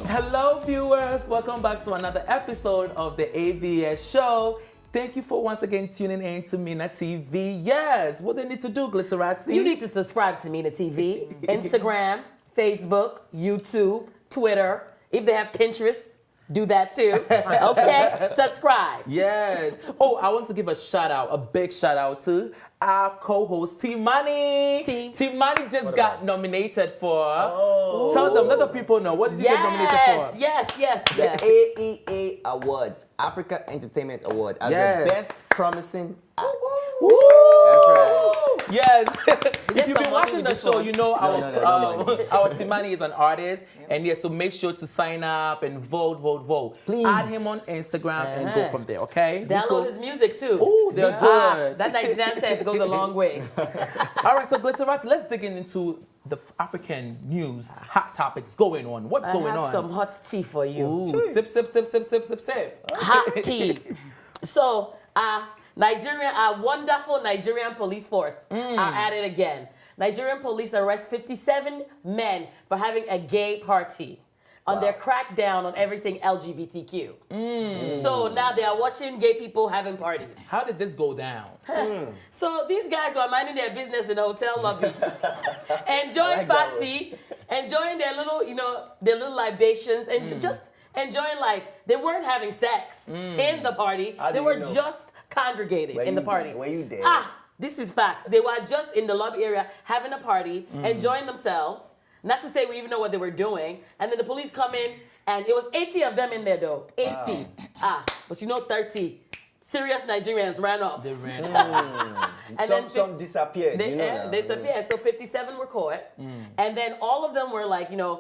Hello, viewers. Welcome back to another episode of the AVS show. Thank you for once again tuning in to Mina TV. Yes, what they need to do, Glitterati? You need to subscribe to Mina TV, Instagram, Facebook, YouTube, Twitter. If they have Pinterest, do that too. Okay? Subscribe. Yes. Oh, I want to give a shout out, a big shout out to our co-host T-Money. T-Money just got nominated for. Oh. Tell them, let the people know. What did you get nominated for? Yes. The AEA Awards, Africa Entertainment Award, as the best promising act. Woo! That's right. Yes. If you've been watching the show, you know our T-Money is an artist. And yes, so make sure to sign up and vote. Please. Add him on Instagram and go from there, okay? Download his music too. Oh, they're good. That 99 cents goes a long way. All right, so Glitterati, let's dig into the African news, hot topics going on. What's going on? I have some hot tea for you. Ooh, sip. Hot tea. So, our wonderful Nigerian police force are at it again. Nigerian police arrest 57 men for having a gay party on their crackdown on everything LGBTQ. So now they are watching gay people having parties. How did this go down? So these guys were minding their business in the hotel lobby, enjoying party, enjoying their little libations, and just enjoying life. They weren't having sex in the party. They were just congregating in the party. Were you there? This is facts. They were just in the lobby area having a party, enjoying themselves. Not to say we even know what they were doing. And then the police come in, and it was 80 of them in there, though. 80. Wow. But 30 serious Nigerians ran off. They ran off. And some disappeared. They disappeared. So 57 were caught. And then all of them were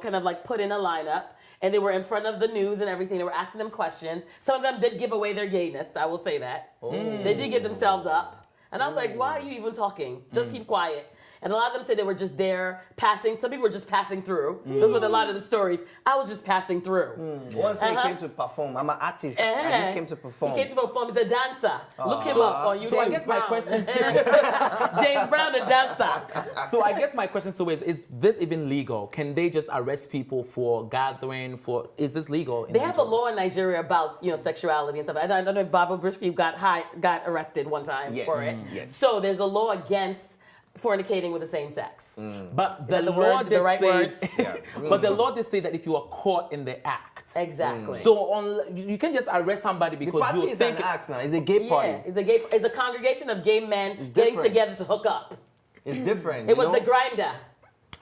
kind of put in a lineup. And they were in front of the news and everything. They were asking them questions. Some of them did give away their gayness, I will say that. They did give themselves up. And I was like, why are you even talking? Just keep quiet. And a lot of them said they were just there passing. Some people were just passing through. Those were a lot of the stories. I was just passing through. Once he came to perform. I'm an artist. I just came to perform. He came to perform. He's a dancer. Look him up on YouTube. So I guess my question... James Brown, the dancer. So I guess my question is this even legal? Can they just arrest people for gathering? Is this legal? They have a law in Nigeria about sexuality and stuff. I don't know if Baba Brisky got arrested one time for it. Yes. So there's a law against fornicating with the same sex. But the law did say, but the law did say that if you are caught in the act. Exactly. So you can just arrest somebody because the party is an act now. It's a gay party. Yeah, it's a congregation of gay men getting together to hook up. It's different. It was the grinder.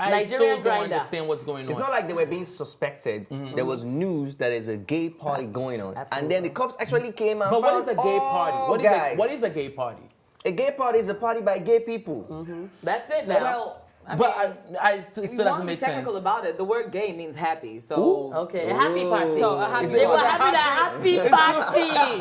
I still don't understand what's going on. It's not like they were being suspected. There was news that there's a gay party going on. Absolutely. And then the cops actually came out. But what is a gay party? What is a gay party? A gay party is a party by gay people. That's it now. Well, I still doesn't make sense. Technical about it, the word gay means happy. So okay, a happy party. So a happy they were having a happy party.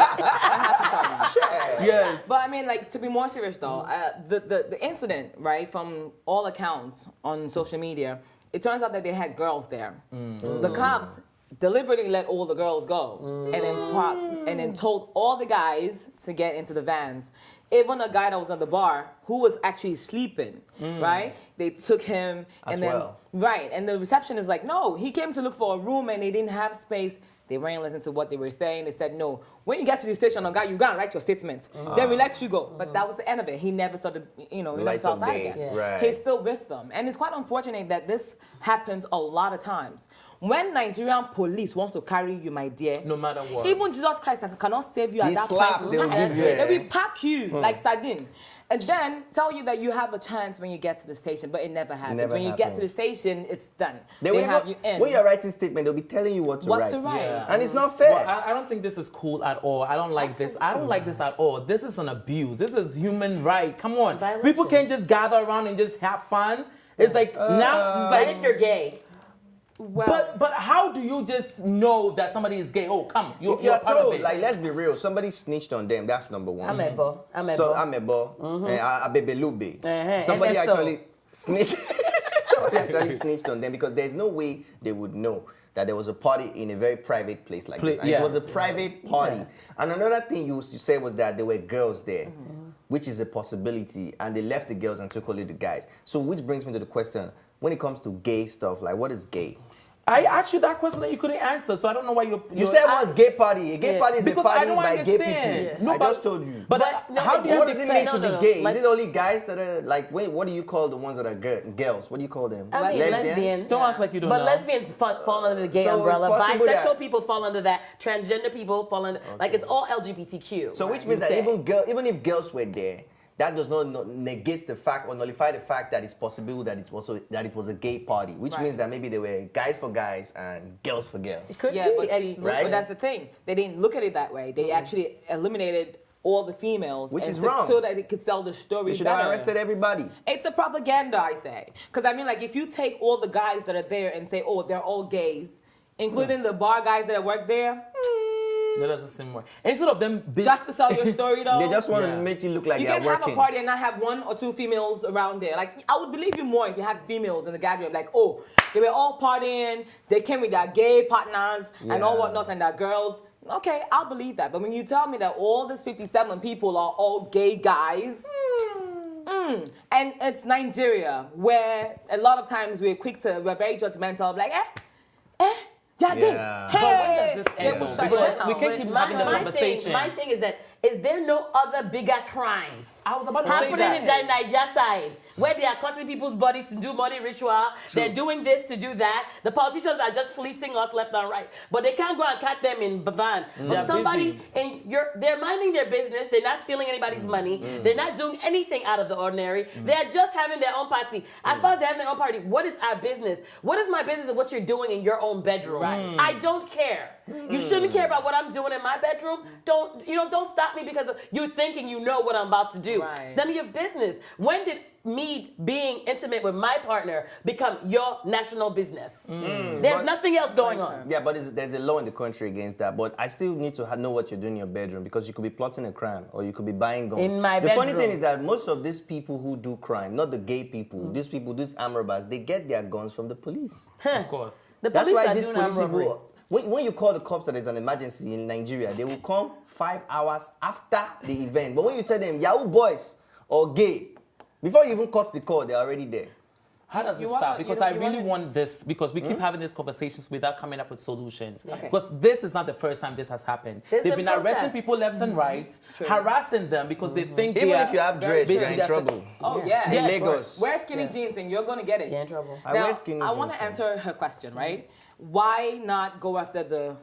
Yes. But to be more serious though, the incident, right, from all accounts on social media, it turns out that they had girls there. The cops deliberately let all the girls go and then told all the guys to get into the vans. Even a guy that was at the bar who was actually sleeping, right? They took him and the reception is like, no, he came to look for a room and they didn't have space. They weren't listening to what they were saying. They said, no, when you get to the station, guy, you gotta write your statements. Then we let you go. But that was the end of it. He never started, he never saw outside again. Yeah. Right. He's still with them. And it's quite unfortunate that this happens a lot of times. When Nigerian police wants to carry you, my dear, no matter what, even Jesus Christ cannot save you at that point. They will pack you like sardine. And then tell you that you have a chance when you get to the station, but it never happens. When you get to the station, it's done. They have you in. When you're writing statement, they'll be telling you what to write. Yeah. And it's not fair. Well, I don't think this is cool at all. I don't like this. I don't like this at all. This is an abuse. This is human right. Come on. Violation. People can't just gather around and just have fun. It's like now. It's like if you're gay. Well, but how do you just know that somebody is gay? Oh, come, you're if you're part of told, it. let's be real, somebody snitched on them, that's number one. Amebo. So Amebo, Abebelube. Somebody actually snitched. Somebody actually snitched on them because there's no way they would know that there was a party in a very private place like this. And it was a private party. Yeah. And another thing you said was that there were girls there, which is a possibility. And they left the girls and took only the guys. So which brings me to the question, when it comes to gay stuff, like what is gay? I asked you that question that you couldn't answer, so I don't know why you said what's gay party? A gay party is a party by gay people. Yeah. No, I just told you. But what does it mean to be gay? Is it only guys that are like? Wait, what do you call the ones that are girls? What do you call them? I mean, lesbians. Don't act like you don't know. But lesbians fall under the gay umbrella. Bisexual people fall under that. Transgender people fall under like it's all LGBTQ. So which means that even if girls were there, that does not negate the fact or nullify the fact that it's possible that it was a gay party, which means that maybe there were guys for guys and girls for girls. It could be. But that's the thing. They didn't look at it that way. They actually eliminated all the females, which is wrong, so that it could sell the story. They should have arrested everybody. It's a propaganda, I say, because I mean, like if you take all the guys that are there and say, oh, they're all gays, including the bar guys that work there. That doesn't seem right. Instead of them just to sell your story, though. They just want to make you look like you're working. You can have a party and not have 1 or 2 females around there. Like, I would believe you more if you had females in the gathering. Like, oh, they were all partying, they came with their gay partners and all whatnot, and their girls. Okay, I'll believe that. But when you tell me that all these 57 people are all gay guys, and it's Nigeria, where a lot of times we're very judgmental, like, yeah, gay. Hey, we can't keep having the conversation. My thing is that is there no other bigger crimes I was about to say that. happening in the Niger side where they are cutting people's bodies to do money ritual? They're doing this to do that. The politicians are just fleecing us left and right, but they can't go and cut them in Bavan. But somebody they're minding their business. They're not stealing anybody's money. They're not doing anything out of the ordinary. They're just having their own party. As far as they have their own party, what is our business? What is my business of what you're doing in your own bedroom? Right. I don't care. You shouldn't care about what I'm doing in my bedroom. Don't stop me because you're thinking you know what I'm about to do. Right. It's none of your business. When did me being intimate with my partner become your national business? There's nothing else going on. Yeah, but there's a law in the country against that. But I still need to know what you're doing in your bedroom because you could be plotting a crime or you could be buying guns. In my bedroom. The funny thing is that most of these people who do crime, not the gay people, these armed robbers, they get their guns from the police. Of course. That's why these police people. When you call the cops that there's an emergency in Nigeria, they will come 5 hours after the event. But when you tell them Yahoo boys or gay, before you even cut the call, they're already there. How does it start? Because I really want this, because we keep having these conversations without coming up with solutions. Okay. Because this is not the first time this has happened. They've been arresting people left and right, harassing them because they think even if you have dreads, you're in trouble. Oh, yeah. In Lagos. Wear skinny jeans and you're going to get it. You're in trouble. Now, I want to answer her question, right? Why not go after the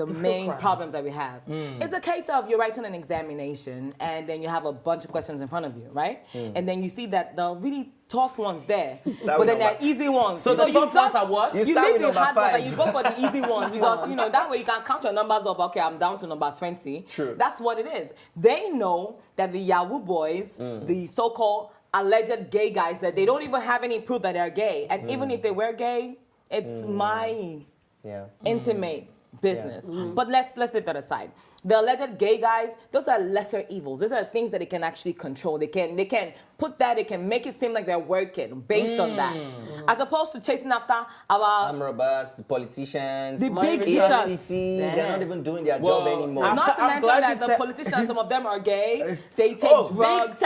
main problems that we have? It's a case of you're writing an examination and then you have a bunch of questions in front of you, right? And then you see that the really tough ones there, but then there are easy ones. So the tough ones are what? You start with number 5. And you go for the easy ones because, that way you can count your numbers up. Okay, I'm down to number 20. True. That's what it is. They know that the Yahoo boys, the so-called alleged gay guys, that they don't even have any proof that they're gay. And even if they were gay, it's my intimate business. But let's leave that aside. The alleged gay guys, those are lesser evils. Those are things that they can actually control. They can put that, they can make it seem like they're working based on that. As opposed to chasing after our robbers, the politicians, the big FCC, they're not even doing their job anymore. Not to mention that the politicians, some of them are gay. They take drugs.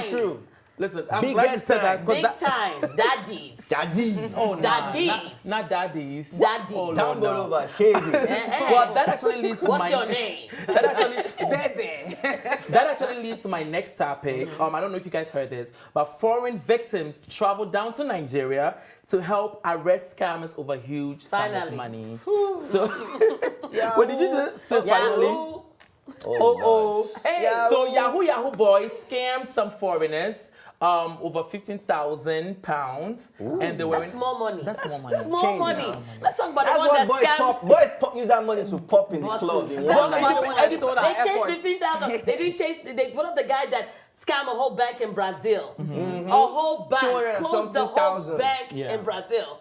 True. Listen, I'm glad you said that. Big time. Daddies. Oh, daddies. Not daddies. Daddies. Oh, Lord, no. Well, that actually leads to What's your name? That actually leads to my next topic. I don't know if you guys heard this, but foreign victims travel down to Nigeria to help arrest scammers over huge sum of money. So, what did you just say finally? Hey. So Yahoo boys scammed some foreigners over £15,000, and they were That's small money. That's small money. Small money. Let's talk about That's the one what that scammed. boys use that money to pop in the club. They chased 15,000. They didn't chase. They put up the guy that scammed a whole bank in Brazil. A whole bank, closed the whole bank in Brazil.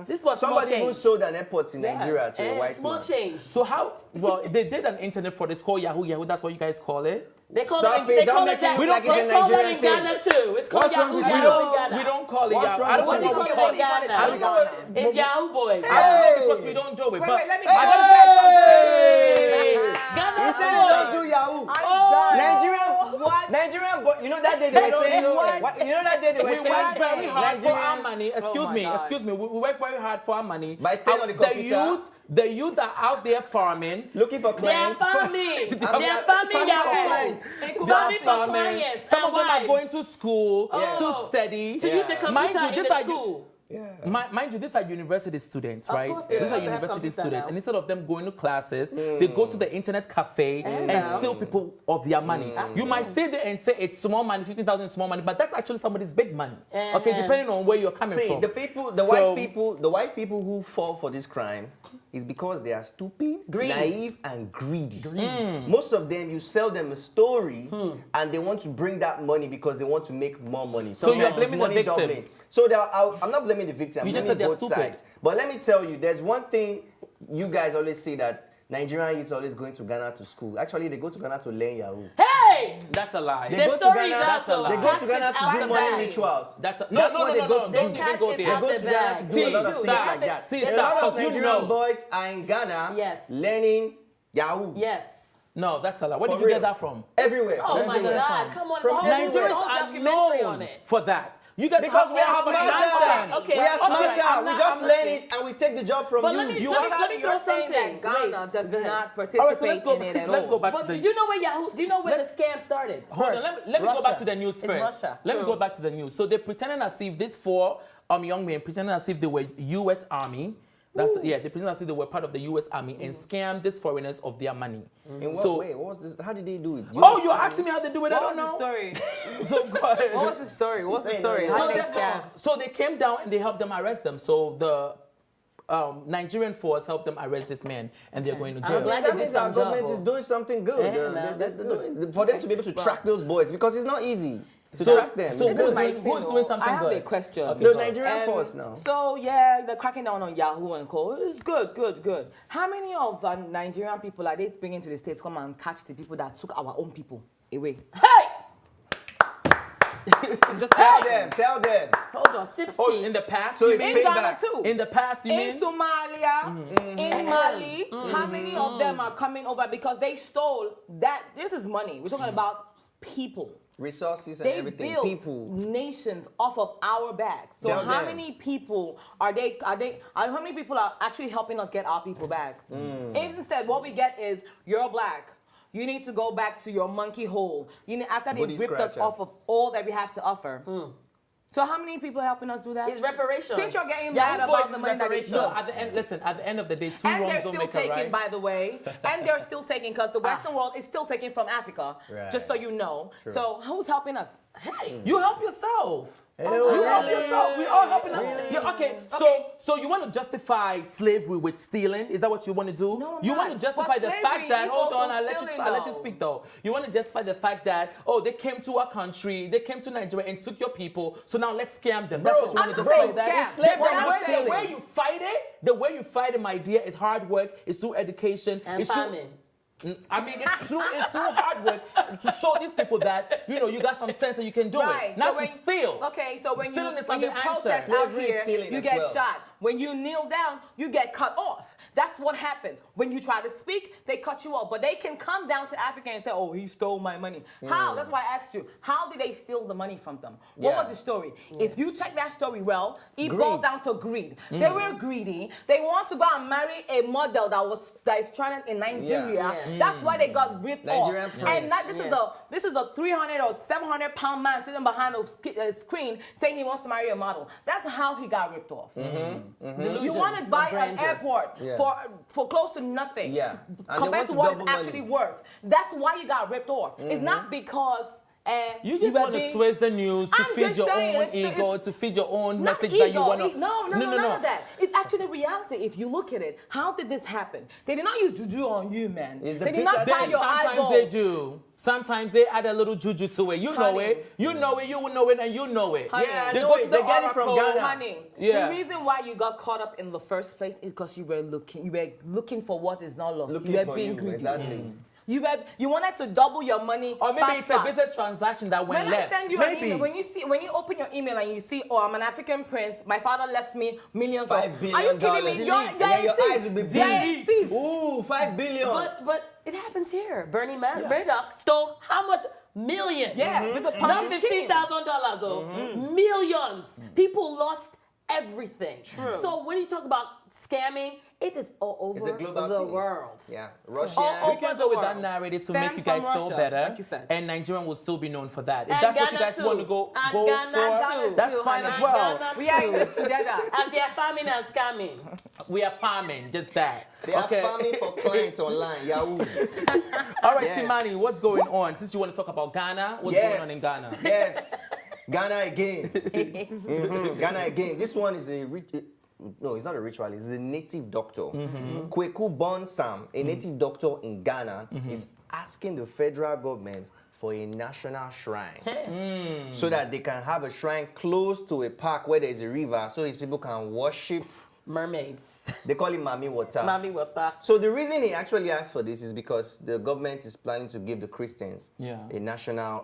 This was somebody even sold an airport in Nigeria to a white small man. Change. So how? Well, they did an internet fraud. It's called Yahoo. That's what you guys call it. They call it in Ghana too. It's called Yahoo in Ghana. We don't call it Yahoo. I don't What do you call it in Ghana? It's Yahoo boys. I don't know because we don't do it. But Wait, let me He said they don't do Yahoo. Nigerian Nigerian boy, you know that day they were saying, you know that day they were saying, we work very hard for our money. Nigerians- Excuse me. We work very hard for our money. By staying on the computer. The youth are out there farming. Looking for They are clients. farming. They are farming farming their for own. clients. Farming for clients. Some of them are wives. going to school to study. To use the computer in the school. Mind you, these are university students, right? course they These do. are They have university computer students. now. And instead of them going to classes, they go to the internet cafe and steal people of their money. You might stay there and say it's small money, 50,000 is small money, but that's actually somebody's big money. Okay, depending on where you're coming from. The white people who fall for this crime is because they are stupid, naive, and greedy. Most of them, you sell them a story, and they want to bring that money because they want to make more money. So you're Sometimes it's blaming the money victim. doubling. So I'm not blaming the victim. I'm You just blaming said both they're stupid. sides. But let me tell you, there's one thing you guys always say that Nigerian youths always going to Ghana to school. Actually, they go to Ghana to learn Yahoo. Hey! That's a lie. They The go to story is Ghana. out, though. They go to Ghana to do money bag. rituals. That's what no. they go to They do. can't go They there. go to Ghana to do a lot of things like that. A lot of Nigerian boys are in Ghana learning Yahoo. Yes. No, that's a lie. Where For did you real. get that from? Everywhere. Oh from my everywhere. God! Come on, From it's a whole everywhere. Nigerians are documentary on known it. for that. You guys Because we are smarter. Okay, We are okay, smarter. I'm We not- just learn it and we take the job from But you. let me You throw You're saying something. that Ghana Wait, does go ahead. not All right, participate so let's go. in it at Let's all. go back But to the. do you know where Yahoo? Do you know where the scam started? Hold on, let me go back to the news It's first. Russia. Let me True. go back to the news. So they're pretending as if these four young men pretending as if they were U.S. Army. They pretended as if they were part of the U.S. Army and scammed these foreigners of their money. In what way? What was this? How did they do it? Oh, you're asking me how they do it? I don't know. What was the story? So go ahead. What was the story? What's the Say story? no. How So did they, they scam? so they came down and they helped them arrest them. So the Nigerian force helped them arrest this man, and they're going to jail. I'm glad That they means did our some government job, is doing something good. Yeah, man, that's good. For them to be able to track those boys, because it's not easy to track them. So It's who's good. my doing thing, something I have good? a question. Okay, The go ahead. Nigerian force now. So yeah, they're cracking down on Yahoo and Co. It's good. How many of Nigerian people are they bringing to the States come and catch the people that took our own people away? Hey! Just Tell them. Hold on, 16. Oh, in the past, So you it's mean? in Ghana payback. too. In the past, you in mean? Somalia, in Mali, how many of them are coming over because they stole that? This is money. We're talking about people. Resources and They everything. built People. nations off of our backs. So Tell how them. many people how many people are actually helping us get our people back? If instead what we get is you're black. You need to go back to your monkey hole. After they Booty ripped us scratcher. off of all that we have to offer. So how many people are helping us do that? It's reparations. Since you're getting Yahoo mad Boys about the is money that they reparations. So took. at the end, listen. At the end of the day, two And they're wrongs don't still make a taking, right. by the way. And they're still taking, because the Western world is still taking from Africa. Right. Just so you know. True. So who's helping us? Hey. You help yourself. Oh, You help really? yourself. We all helping us. Really? Yeah, okay. So you want to justify slavery with stealing? Is that what you want to do? No, I'm you not. want to justify But the slavery fact that is hold on, also I'll let you stealing, speak though. You want to justify the fact that they came to our country, they came to Nigeria and took your people. So now let's scam them. That's what you want to I'm not justify saying that. scam. It's slavery, What I'm not saying- The way you fight it, my dear, is hard work. It's through education. And it's through- famine. I mean, it's through hard work to show these people that you got some sense and you can do Right. it. Not So to steal. Okay, so when Stealing you is not the answer. protest out Slavery is here, stealing you as get well. shot. When you kneel down, you get cut off. That's what happens. When you try to speak, they cut you off. But they can come down to Africa and say, oh, he stole my money. How? That's why I asked you. How did they steal the money from them? What Yeah. was the story? If you check that story well, it Greed. boils down to greed. They were greedy. They want to go and marry a model that is trying in Nigeria. Yeah. That's why they got ripped Nigerian off. prince. And this is a 300 or 700 pound man sitting behind a screen saying he wants to marry a model. That's how he got ripped off. You want to buy an airport for close to nothing compared to what it's actually worth. That's why you got ripped off. It's not because You just want to twist the news to I'm feed just your saying, own it's- ego, to feed your own not message ego. that you want to. No, none of that. It's actually reality. If you look at it, how did this happen? They did not use juju on you, man. It's the They did not bitter tie taste. your Sometimes eyeballs. they do. Sometimes they add a little juju to it. You know Honey. it. You know it. You will know it, and you know it. Honey. Yeah, I They know go it. to the They get it from oracle. Ghana. Honey, Yeah. the reason why you got caught up in the first place is because you were looking for what is not lost. Looking you were for being you, greedy. exactly. You wanted to double your money. Or maybe fast, it's a fast. business transaction that went When left. I send you maybe. an email, when you open your email and you see, oh, I'm an African prince, my father left me millions of. $5 billion. Are you kidding me? And then your eyes will be big. big. Ooh, $5 billion. But it happens here. Bernie Murdoch stole how much? Millions. Yeah, with the Not Ponzi $15,000, oh. Millions. People lost everything. True. So when you talk about scamming, it is all over It's a global the thing. world. Yeah, Russia. All We can over go the with that world. narrative to Stem make you guys from feel Russia, better, like you said. and Nigerian will still be known for that. If And that's what you Ghana guys want to too. go And for, Ghana too. that's fine as And well. Ghana We are in too. this together. And they are farming and scamming. We are farming, just that. They are farming for clients online. Yahoo. All right, Yes. Timani, what's going on? Since you want to talk about Ghana, what's going on in Ghana? Yes. Ghana again. Ghana again. This one is no, it's not a ritual. It's a native doctor. Kweku Bonsam, a native doctor in Ghana, is asking the federal government for a national shrine so that they can have a shrine close to a park where there's a river so his people can worship. Mermaids. They call it Mami Water. Mami Water. So the reason he actually asked for this is because the government is planning to give the Christians a national,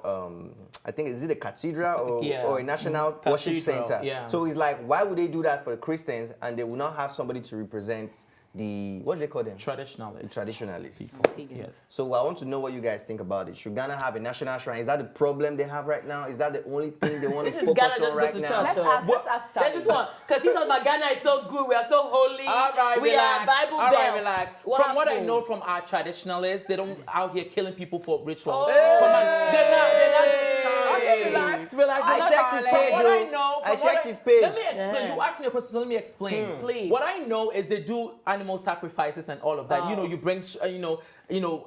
I think, is it a cathedral or a national worship center? Yeah. So he's like, why would they do that for the Christians and they will not have somebody to represent the, what do they call them? Traditionalists. The traditionalists. Yes. So I want to know what you guys think about it. Should Ghana have a national shrine? Is that the problem they have right now? Is that the only thing they want to focus Ghana on just right goes to now? church. Let's ask Charlie. This one, because he's talking about Ghana is so good, we are so holy, All right, we relax. are Bible All belts. right, relax. From what I know from our traditionalists, they don't out here killing people for rituals. Oh. They're not. Okay, relax. I checked his page, What I yo. know, I from what checked his page. Let me explain. You asked me a question, so let me explain. Please. What I know is they do animal sacrifices and all of that. You know, you bring,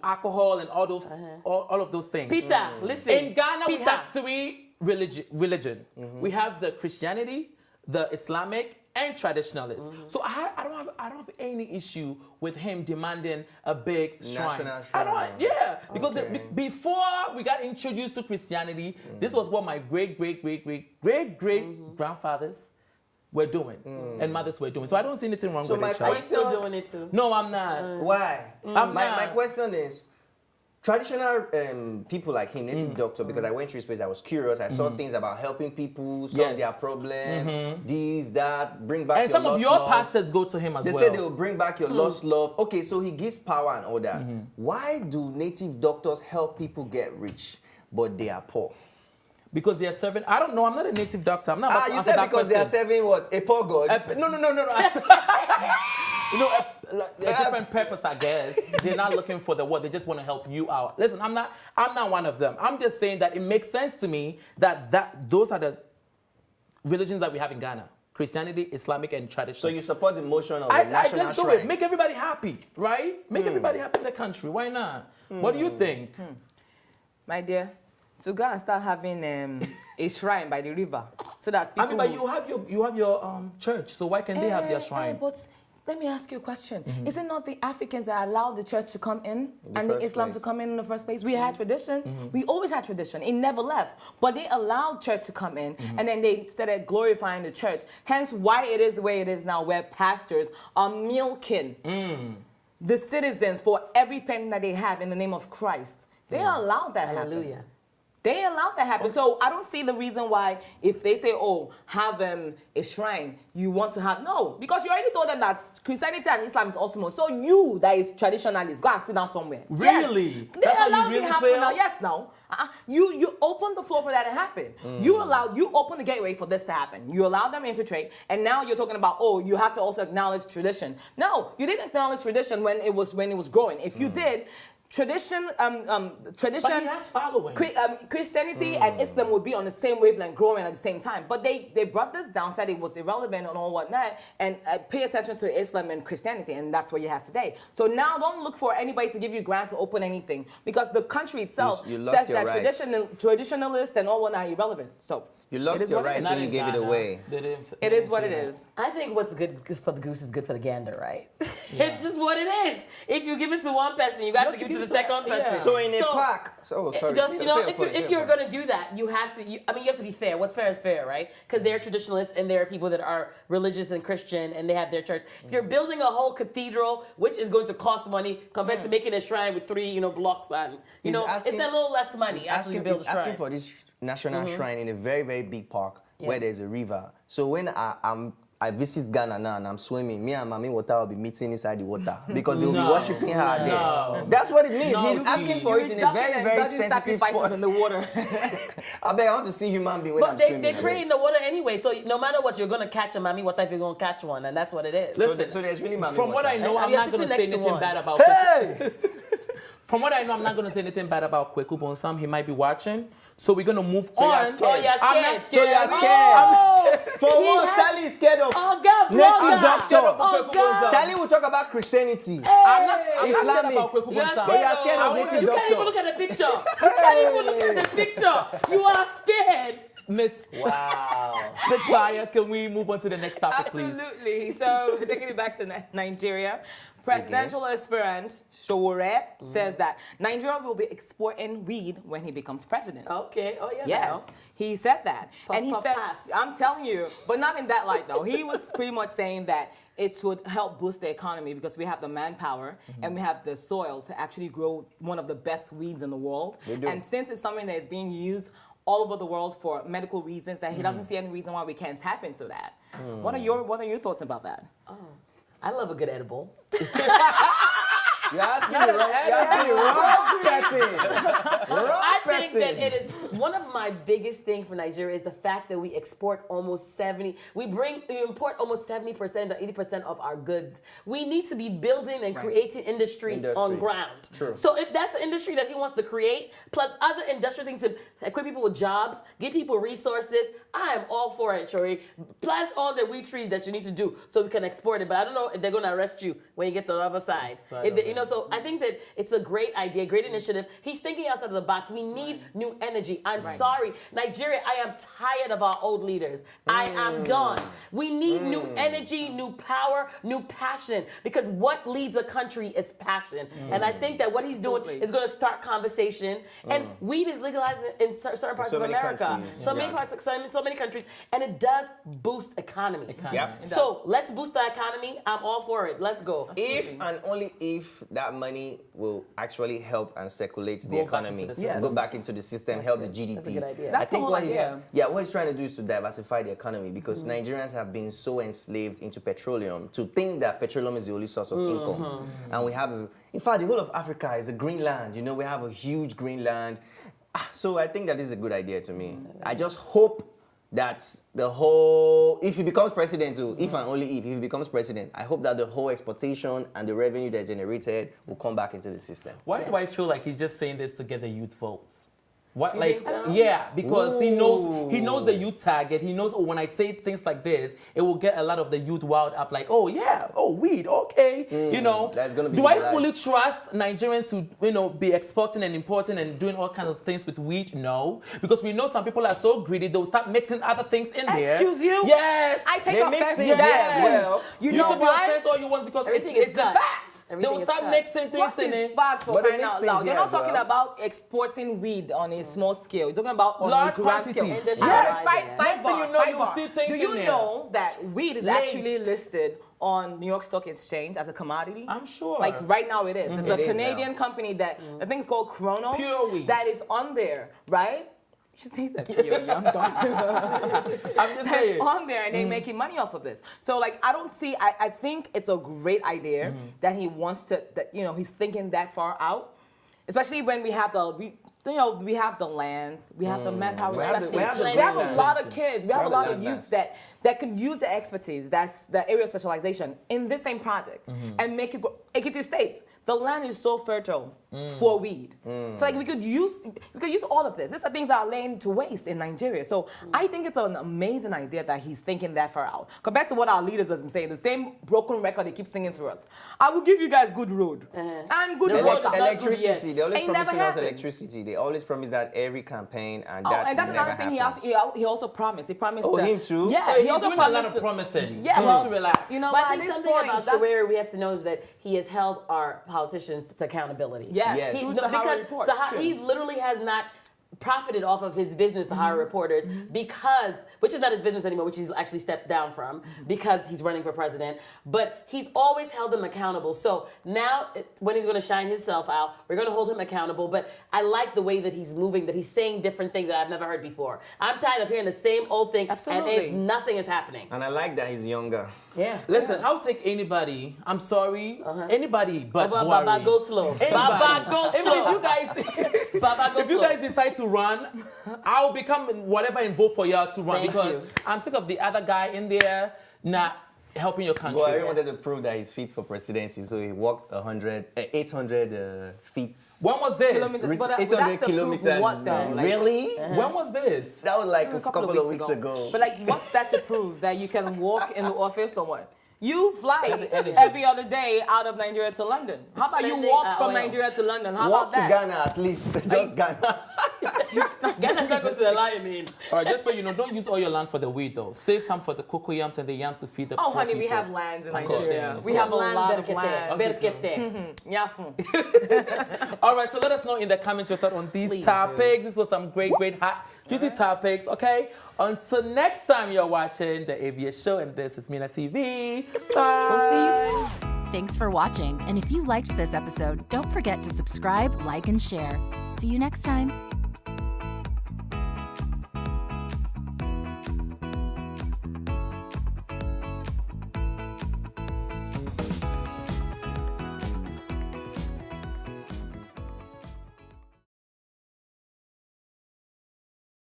alcohol and all those, all of those things. Peter, listen. In Ghana, we Peter. have three religion. We have the Christianity, the Islamic, and traditionalists. So I don't have any issue with him demanding a big shrine. National I don't. shrine. Yeah, because Okay. before we got introduced to Christianity, this was what my great grandfathers were doing and mothers were doing. So I don't see anything wrong So with my it. Are you Child. still doing it too? No, I'm not. Why? I'm My not. question is, traditional people like him, native doctor, because I went through his page, I was curious. I saw things about helping people solve Yes. their problem, this, that, bring back And your some of lost your love. pastors go to him as They well. say they will bring back your lost love. Okay, so he gives power and all that. Why do native doctors help people get rich, but they are poor? Because they are serving. I don't know. I'm not a native doctor. I'm not. about to You answer said that because they are question. serving what? A poor God? No. A different purpose, I guess. They're not looking for the what. They just want to help you out. Listen, I'm not one of them. I'm just saying that it makes sense to me that those are the religions that we have in Ghana: Christianity, Islamic, and traditional. So you support the motion of the I national just do shrine? it. Make everybody happy, right? Make everybody happy in the country. Why not? What do you think? My dear, to go and start having a shrine by the river so that people... I mean, but you have your church, so why can they have their shrine? But let me ask you a question. Is it not the Africans that allowed the church to come in and the first Islam place. to come in the first place? We had tradition. We always had tradition. It never left. But they allowed church to come in and then they started glorifying the church. Hence why it is the way it is now, where pastors are milking the citizens for every penny that they have in the name of Christ. They allowed that happen. Hallelujah. They allowed that happen. So I don't see the reason why if they say, oh, have a shrine, you want to have, no. Because you already told them that Christianity and Islam is ultimate. So you, that is traditionalist, go and sit down somewhere. Really? Yes. They That's how you allowed really it to happen feel? now. Yes, now. You opened the floor for that to happen. You opened the gateway for this to happen. You allowed them to infiltrate. And now you're talking about, oh, you have to also acknowledge tradition. No, you didn't acknowledge tradition when it was growing. If you did, tradition, But he has following. Christianity and Islam would be on the same wavelength, growing at the same time. But they brought this down, said it was irrelevant and all whatnot, and pay attention to Islam and Christianity, and that's what you have today. So now don't look for anybody to give you grants to open anything, because the country itself You lost says your that rights. traditionalists and all whatnot are irrelevant. So You it lost is your what it rights is. Not when you in gave it Ghana. away. They didn't- It they is didn't what say it that. is. I think what's good for the goose is good for the gander, right? It's just what it is. If you give it to one person, you got to give it to the second person. So in a park. So sorry. Just, say you know, your point, say if your you're point. going to do that, you have to, you have to be fair. What's fair is fair, right? Because they're traditionalists and there are people that are religious and Christian and they have their church. If you're building a whole cathedral, which is going to cost money compared to making a shrine with 3, blocks on, He's asking- it's a little less money actually to build a he's asking shrine. for this national shrine in a very, very big park where there's a river. So when I'm I visit Ghana now and I'm swimming, me and Mami Water will be meeting inside the water because they'll be worshiping her there. That's what it means. He's asking for it in a very, very sensitive spot. In the water. I bet I want to see human being when I'm swimming. But they pray in the water anyway, so no matter what, you're going to catch a Mami Water if you're going to catch one, and that's what it is. Listen, so there's really Mami From Water. what I know, I'm not going to say anything bad about Hey! From what I know, I'm not going to say anything bad about Kweku Bonsam. He might be watching. So we're going to move So on. you're scared. Oh, you're scared. I'm not So scared. you're scared. Oh, For what? Charlie is scared of God, native doctor. Oh, God. Charlie will talk about Christianity. I'm not Islamic. scared about Kweku You're Bonsam. But you're scared of native You can't doctor. even look at the picture. You can't even look at the picture. You are scared. Miss Wow. Spitfire, can we move on to the next topic, please? Absolutely. So taking it back to Nigeria, presidential aspirant Showore says that Nigeria will be exporting weed when he becomes president. Okay. Oh, yeah. Yes, now. he said that. Puff, and he puff, said, pass. I'm telling you, but not in that light though. He was pretty much saying that it would help boost the economy because we have the manpower and we have the soil to actually grow one of the best weeds in the world. We do. And since it's something that is being used all over the world for medical reasons, that he doesn't see any reason why we can't tap into that. What are your thoughts about that? Oh, I love a good edible. You're asking the wrong person. I think that it is one of my biggest things for Nigeria is the fact that we export almost 70, we import almost 70% or 80% of our goods. We need to be building and creating industry on ground. True. So if that's the industry that he wants to create, plus other industrial things to equip people with jobs, give people resources, I am all for it, Shori. Plant all the weed trees that you need to do so we can export it. But I don't know if they're going to arrest you when you get to the other side. So I think that it's a great idea, great initiative. He's thinking outside of the box. We need new energy. I'm sorry, Nigeria, I am tired of our old leaders. I am done. We need new energy, new power, new passion, because what leads a country is passion. And I think that what he's doing is going to start conversation. And weed is legalized in certain parts of America. So many countries, and it does boost economy. Yep. So let's boost the economy. I'm all for it. Let's go. If and only if that money will actually help and circulate the economy, go back into the system, help the GDP. That's a good idea. That's the whole idea. What he's trying to do is to diversify the economy because Nigerians have been so enslaved into petroleum to think that petroleum is the only source of income. And we have, in fact, the whole of Africa is a green land. You know, we have a huge green land. So I think that is a good idea to me. I just hope that the whole, if he becomes president, if and only if he becomes president, I hope that the whole exportation and the revenue that's generated will come back into the system. Why do I feel like he's just saying this to get the youth votes? What, You like, think so? yeah, because he knows the youth target. He knows, when I say things like this, it will get a lot of the youth wild up. Like, oh yeah, oh weed, okay, you know. That's gonna be do I legalized. fully trust Nigerians to be exporting and importing and doing all kinds of things with weed? No, because we know some people are so greedy they'll start mixing other things in there. Excuse you? Yes. I take They mix offense to things that. as well. You You know can be why? offended all you want because Everything it's is the cut. facts. Everything They'll is start cut. mixing things What in is it. facts for But they crying mix out things loud? They're here not as talking well. about exporting weed on a small scale. You're talking about on Large a grand quantity. scale. Yes. Side Next thing you know, you'll sidebar. see things Do in you there. know that weed is Laced. actually listed on New York Stock Exchange as a commodity? I'm sure. Like right now it is. It's It a is Canadian now. company that I think it's called Chronos. Pure weed. That is on there, right? She says that pure. Yeah, I'm done. I'm just That's saying. on there and they're making money off of this. So like I think it's a great idea that he wants to he's thinking that far out. Especially when we have we have the lands, we have the manpower, We have the we have green a land. lot of kids, we have a have the lot of land youths mass. that can use the expertise, that's the area of specialization in this same project and make it go. Ekiti States, the land is so fertile for weed. So like we could use all of this. These are things that are laying to waste in Nigeria. So I think it's an amazing idea that he's thinking that far out. Compared to what our leaders have been saying, the same broken record they keep singing to us. I will give you guys good road and good The road water. is not good Electricity. yet. They always Ain't promising never us happened. electricity. They always promise that every campaign, and Oh, that and that's never another thing happens. he also promised. He promised. Oh, him too? Yeah, Hey, he also doing a lot promised. of promising. Yeah, You well, need to relax. You know, But at I think this something point, about that's- Shaweri we have to know is that he has held our politicians to accountability. Yes, Yes. he He, was the Howard because reports, true. he literally has not profited off of his business to hire reporters because, which is not his business anymore, which he's actually stepped down from because he's running for president. But he's always held them accountable. So now when he's going to shine himself out, we're going to hold him accountable. But I like the way that he's moving, that he's saying different things that I've never heard before. I'm tired of hearing the same old thing. Absolutely. And nothing is happening. And I like that he's younger. Yeah. Listen, I'll take anybody. I'm sorry. Anybody but Buhari. Baba, go slow. Baba, go slow. If you guys decide to run, I'll become whatever and vote for y'all to run. Thank because you. I'm sick of the other guy in there not helping your country. Well, I wanted to prove that he's fit for presidency, so he walked 800 feet. When was this? But 800 kilometers. What, though? Like, really? When was this? That was like a couple of weeks ago. But like, what's that to prove? That you can walk in the office or what? You fly every other day out of Nigeria to London. How about you walk from Nigeria to London? How walk about that? to Ghana at least. Just Ghana. Ghana's not going to the lion, man. All right, just so you know, don't use all your land for the wheat, though. Save some for the cocoa yams and the yams to feed the Oh, poor honey, people. we have lands in Of course. Nigeria. Of We course. have a lot of land. Berkete. All right, so let us know in the comments your thought on these topics. This was some great, hot, juicy topics, okay? Until next time you're watching The AVS Show, and this is Mina TV. Bye. Thanks for watching. And if you liked this episode, don't forget to subscribe, like, and share. See you next time.